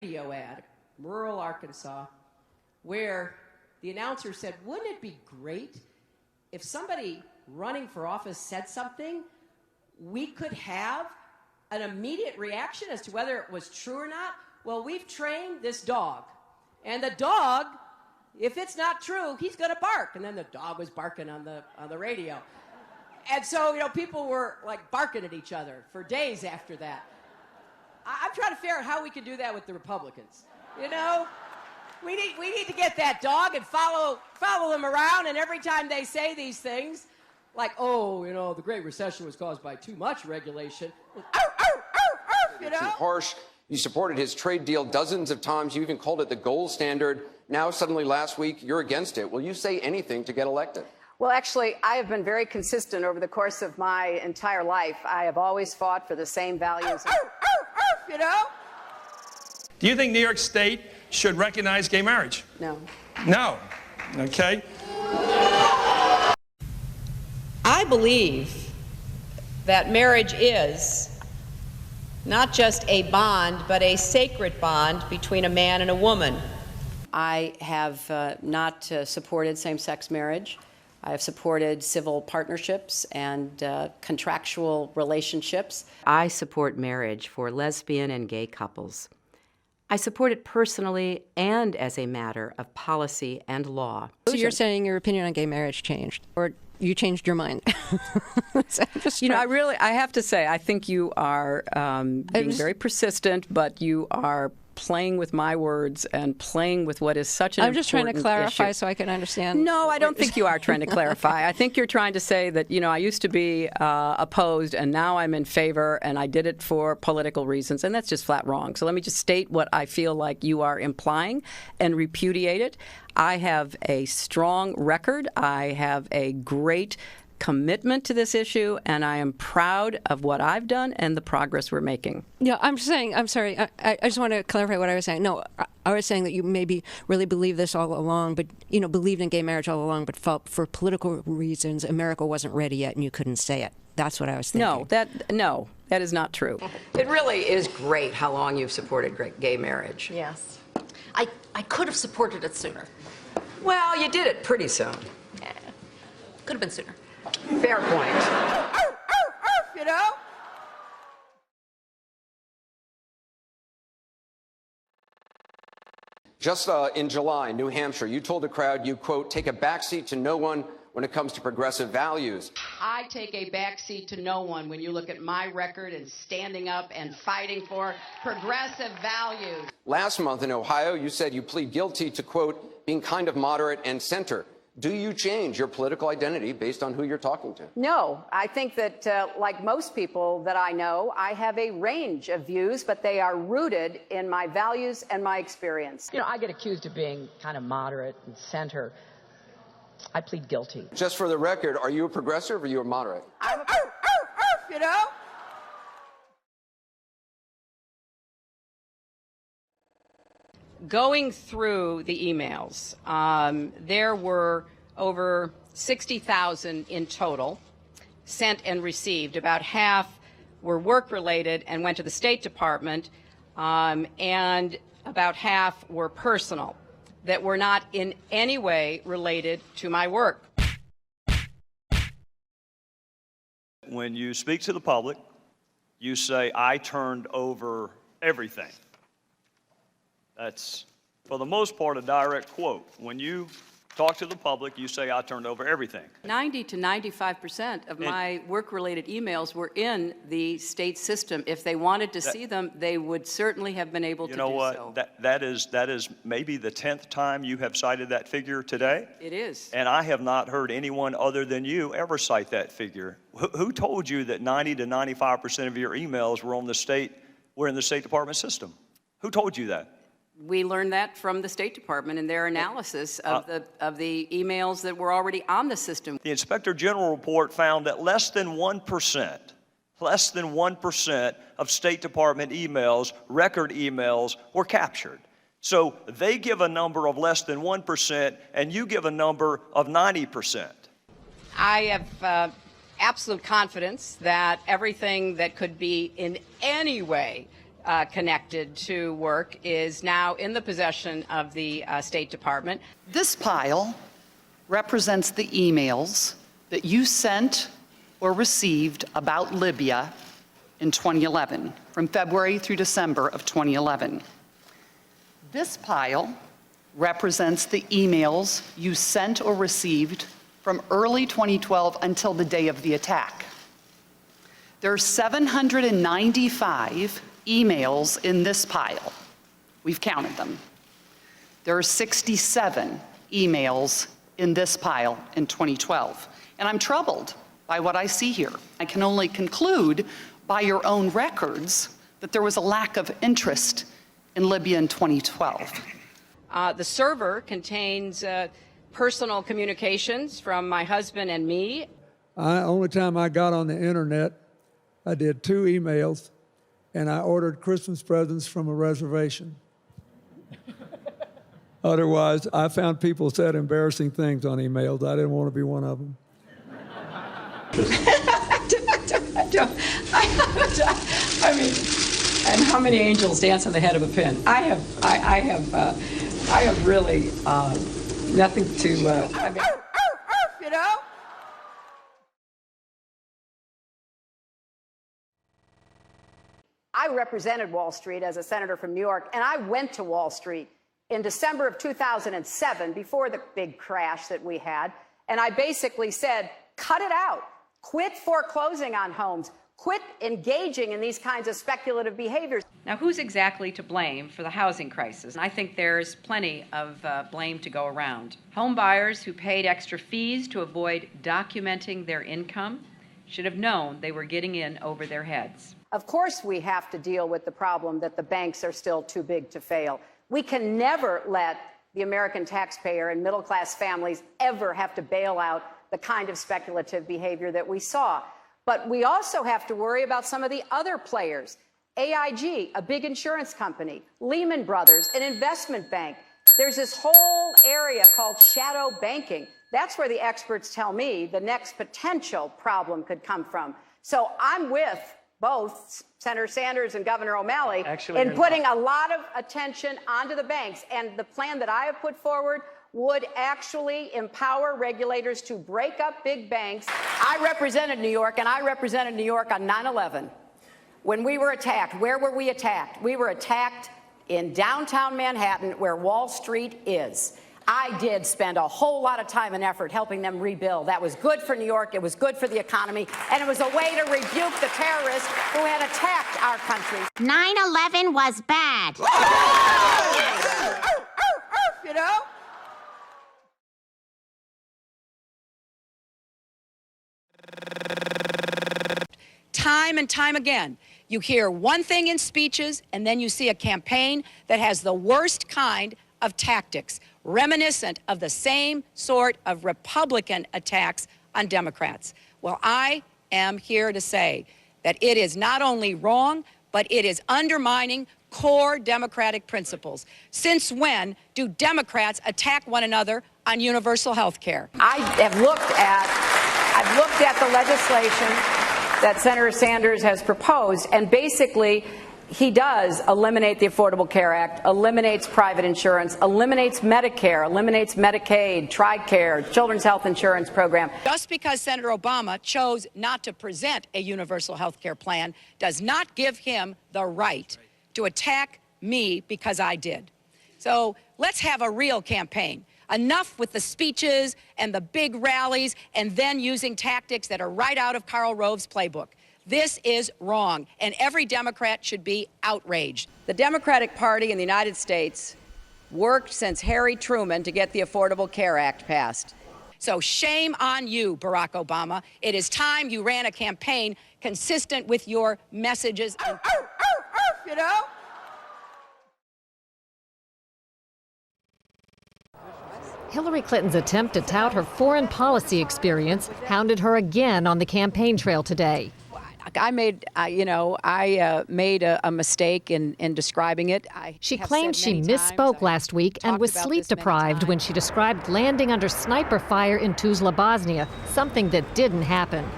radio ad, rural Arkansas, where the announcer said, wouldn't it be great if somebody running for office said something, we could have an immediate reaction as to whether it was true or not? Well, we've trained this dog, and the dog, if it's not true, he's going to bark. And then the dog was barking on the radio. And so, people were like barking at each other for days after that. I'm trying to figure out how we can do that with the Republicans. We need to get that dog and follow them around, and every time they say these things, like, the Great Recession was caused by too much regulation, Too harsh. You supported his trade deal dozens of times. You even called it the gold standard. Now, suddenly last week, you're against it. Will you say anything to get elected? Well, actually, I have been very consistent over the course of my entire life. I have always fought for the same values. Do you think New York State should recognize gay marriage? No. No. Okay. I believe that marriage is not just a bond, but a sacred bond between a man and a woman. I have not supported same-sex marriage. I have supported civil partnerships and contractual relationships. I support marriage for lesbian and gay couples. I support it personally and as a matter of policy and law. So you're saying your opinion on gay marriage changed, or you changed your mind? I have to say, I think you are being very persistent, but you are playing with my words and playing with what is such an important issue. I'm just trying to clarify so I can understand. No, I don't think you are trying to clarify. I think you're trying to say that, I used to be opposed and now I'm in favor and I did it for political reasons, and that's just flat wrong. So let me just state what I feel like you are implying and repudiate it. I have a strong record. I have a great commitment to this issue, and I am proud of what I've done and the progress we're making. Yeah, I'm sorry, I just want to clarify what I was saying. No, I was saying that you maybe really believed this all along, but, believed in gay marriage all along, but felt for political reasons America wasn't ready yet and you couldn't say it. That's what I was thinking. No, that is not true. It really is great how long you've supported gay marriage. Yes. I could have supported it sooner. Well, you did it pretty soon. Could have been sooner. Fair point. Just in July, New Hampshire, you told the crowd you, quote, take a backseat to no one when it comes to progressive values. I take a backseat to no one when you look at my record and standing up and fighting for progressive values. Last month in Ohio, you said you plead guilty to, quote, being kind of moderate and center. Do you change your political identity based on who you're talking to? No, I think that, like most people that I know, I have a range of views, but they are rooted in my values and my experience. I get accused of being kind of moderate and center. I plead guilty. Just for the record, are you a progressive or are you a moderate? I'm a Going through the emails, there were over 60,000 in total sent and received. About half were work-related and went to the State Department, and about half were personal, that were not in any way related to my work. When you speak to the public, you say, I turned over everything. That's, for the most part, a direct quote. When you talk to the public, you say, I turned over everything. 90 to 95% of my work-related emails were in the state system. If they wanted to see them, they would certainly have been able to do so. You know what? That is maybe the 10th time you have cited that figure today. It is. And I have not heard anyone other than you ever cite that figure. Who told you that 90 to 95% of your emails were in the State Department system? Who told you that? We learned that from the State Department in their analysis of the emails that were already on the system. The Inspector General report found that less than 1% of State Department emails, record emails, were captured. So they give a number of less than 1%, and you give a number of 90%. I have absolute confidence that everything that could be in any way connected to work is now in the possession of the State Department. This pile represents the emails that you sent or received about Libya in 2011, from February through December of 2011. This pile represents the emails you sent or received from early 2012 until the day of the attack. There are 795 emails in this pile. We've counted them. There are 67 emails in this pile in 2012. And I'm troubled by what I see here. I can only conclude by your own records that there was a lack of interest in Libya in 2012. The server contains personal communications from my husband and me. Only time I got on the internet, I did 2 emails, and I ordered Christmas presents from a reservation. Otherwise, I found people said embarrassing things on emails. I didn't want to be one of them. I mean, and how many angels dance on the head of a pin? I have really nothing to. I mean, You know? I represented Wall Street as a senator from New York, and I went to Wall Street in December of 2007, before the big crash that we had, and I basically said, cut it out. Quit foreclosing on homes. Quit engaging in these kinds of speculative behaviors. now, who's exactly to blame for the housing crisis? I think there's plenty of blame to go around. Home buyers who paid extra fees to avoid documenting their income should have known they were getting in over their heads. Of course, we have to deal with the problem that the banks are still too big to fail. We can never let the American taxpayer and middle-class families ever have to bail out the kind of speculative behavior that we saw. But we also have to worry about some of the other players. AIG, a big insurance company, Lehman Brothers, an investment bank. There's this whole area called shadow banking. That's where the experts tell me the next potential problem could come from. So I'm with both Senator Sanders and Governor O'Malley in putting a lot of attention onto the banks. And the plan that I have put forward would actually empower regulators to break up big banks. I represented New York, and I represented New York on 9/11. When we were attacked, where were we attacked? We were attacked in downtown Manhattan, where Wall Street is. I did spend a whole lot of time and effort helping them rebuild. That was good for New York, it was good for the economy, and it was a way to rebuke the terrorists who had attacked our country. 9/11 was bad. You know? Time and time again, you hear one thing in speeches, and then you see a campaign that has the worst kind of tactics, reminiscent of the same sort of Republican attacks on Democrats. Well, I am here to say that it is not only wrong, but it is undermining core democratic principles. Since when do Democrats attack one another on universal health care? I've looked at the legislation that Senator Sanders has proposed, and basically he does eliminate the Affordable Care Act, eliminates private insurance, eliminates Medicare, eliminates Medicaid, TRICARE, Children's Health Insurance Program. Just because Senator Obama chose not to present a universal health care plan does not give him the right to attack me because I did. So let's have a real campaign. Enough with the speeches and the big rallies and then using tactics that are right out of Karl Rove's playbook. This is wrong, and every Democrat should be outraged. The Democratic Party in the United States worked since Harry Truman to get the Affordable Care Act passed. So shame on you, Barack Obama. It is time you ran a campaign consistent with your messages. You know? Hillary Clinton's attempt to tout her foreign policy experience hounded her again on the campaign trail today. I made a mistake in describing it. She claimed she misspoke last week and was sleep deprived when she described landing under sniper fire in Tuzla, Bosnia, something that didn't happen.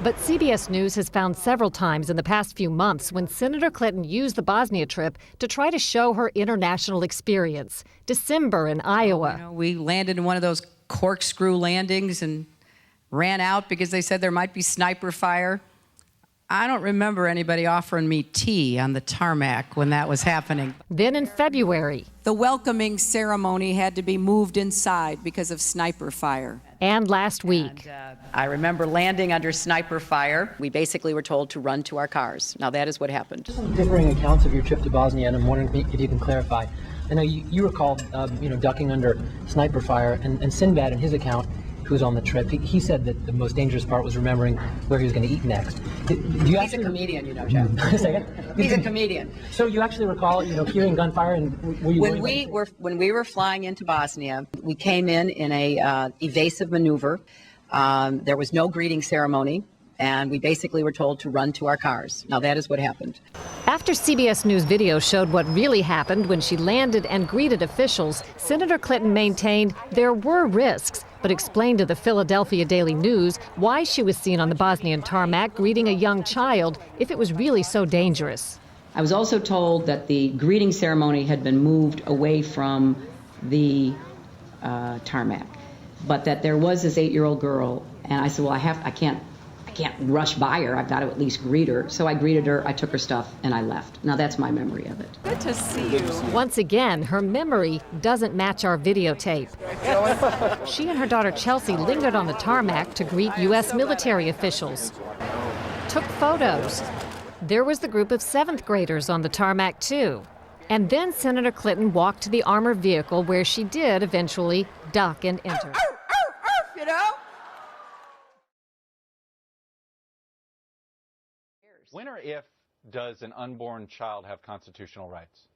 But CBS News has found several times in the past few months when Senator Clinton used the Bosnia trip to try to show her international experience. December in Iowa. We landed in one of those corkscrew landings and ran out because they said there might be sniper fire. I don't remember anybody offering me tea on the tarmac when that was happening. Then in February. The welcoming ceremony had to be moved inside because of sniper fire. And last week. I remember landing under sniper fire. We basically were told to run to our cars. Now that is what happened. Some differing accounts of your trip to Bosnia, and I'm wondering if you can clarify. I know you recall, ducking under sniper fire, and Sinbad in his account, who was on the trip, he said that the most dangerous part was remembering where he was going to eat next. He's a comedian, Jeff. He's a comedian. So you actually recall, hearing gunfire, and were you when we were flying into Bosnia, we came in a evasive maneuver. There was no greeting ceremony, and we basically were told to run to our cars. Now that is what happened. After CBS News video showed what really happened when she landed and greeted officials, Senator Clinton maintained there were risks, but explained to the Philadelphia Daily News why she was seen on the Bosnian tarmac greeting a young child if it was really so dangerous. I was also told that the greeting ceremony had been moved away from the tarmac, but that there was this 8-year-old girl, and I said, well, I can't rush by her. I've got to at least greet her. So I greeted her, I took her stuff, and I left. Now that's my memory of it. Good to see you. Once again, her memory doesn't match our videotape. She and her daughter Chelsea lingered on the tarmac to greet U.S. military officials. Took photos. There was the group of 7th graders on the tarmac, too. And then Senator Clinton walked to the armored vehicle where she did eventually duck and enter. When or if does an unborn child have constitutional rights?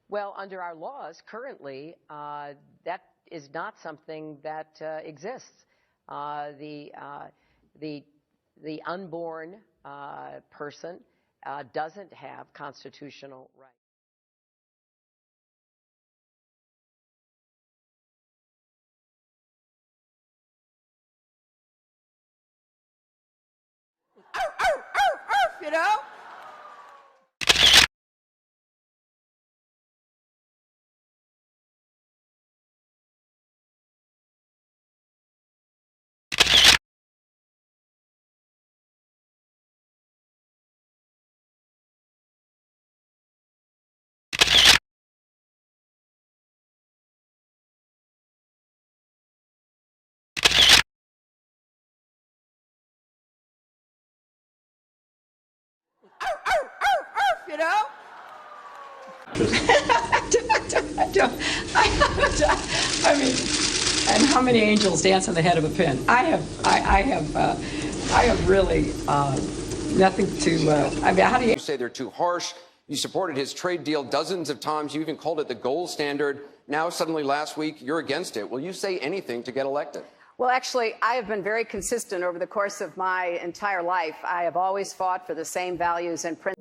Well, under our laws currently, that is not something that exists. The unborn person doesn't have constitutional rights. I mean, and how many angels dance on the head of a pin? I have really nothing to. I mean, how do You say they're too harsh. You supported his trade deal dozens of times. You even called it the gold standard. Now, suddenly, last week, you're against it. Will you say anything to get elected? Well, actually, I have been very consistent over the course of my entire life. I have always fought for the same values and principles.